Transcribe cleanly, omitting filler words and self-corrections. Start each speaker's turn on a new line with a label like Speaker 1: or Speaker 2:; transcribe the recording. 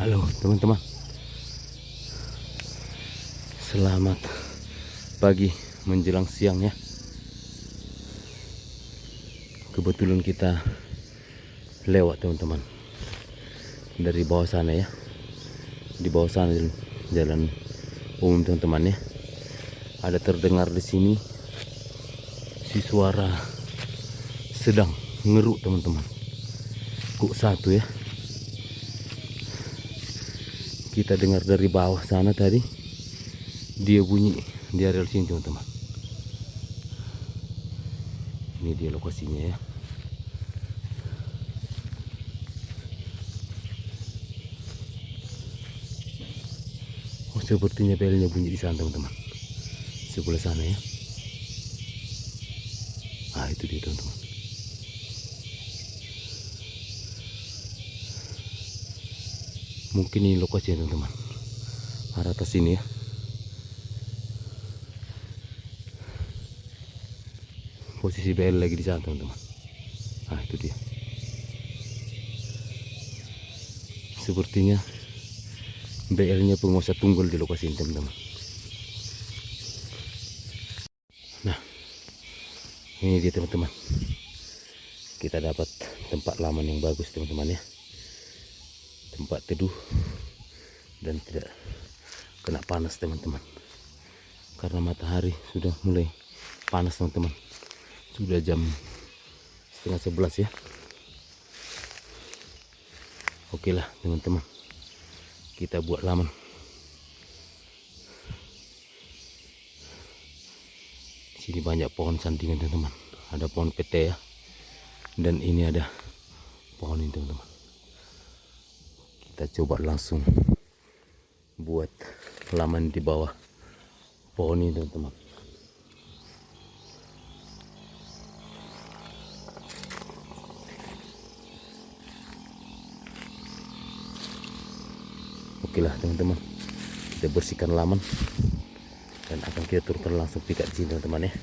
Speaker 1: Halo teman-teman, selamat pagi menjelang siang ya. Kebetulan kita lewat teman-teman dari bawah sana ya. Di bawah sana jalan umum teman-teman ya. Ada terdengar di sini si suara sedang ngeruk teman-teman. Kuk1 ya. Kita dengar dari bawah sana tadi, dia bunyi di area sini teman-teman. Ini dia lokasinya ya. Oh, sepertinya belnya bunyi di sana teman-teman, sebelah sana ya. Ah, itu dia teman-teman. Mungkin ini lokasinya teman-teman, arah atas sini ya. Posisi bel lagi di sana teman-teman. Ah, itu dia. Sepertinya BL-nya penguasa tunggal di lokasi ini teman-teman. Nah, ini dia teman-teman. Kita dapat tempat laman yang bagus teman-teman ya. Tempat teduh dan tidak kena panas teman-teman. Karena matahari sudah mulai panas teman-teman. Sudah jam 10:30 ya. Oke lah teman-teman, kita buat laman. Di sini banyak pohon sandingan teman-teman. Ada pohon pete ya. Dan ini ada pohon ini teman-teman. Kita coba langsung buat laman di bawah pohon ini teman-teman. Oke lah teman-teman, kita bersihkan laman dan akan kita turunkan langsung pikat di sini teman-teman ya.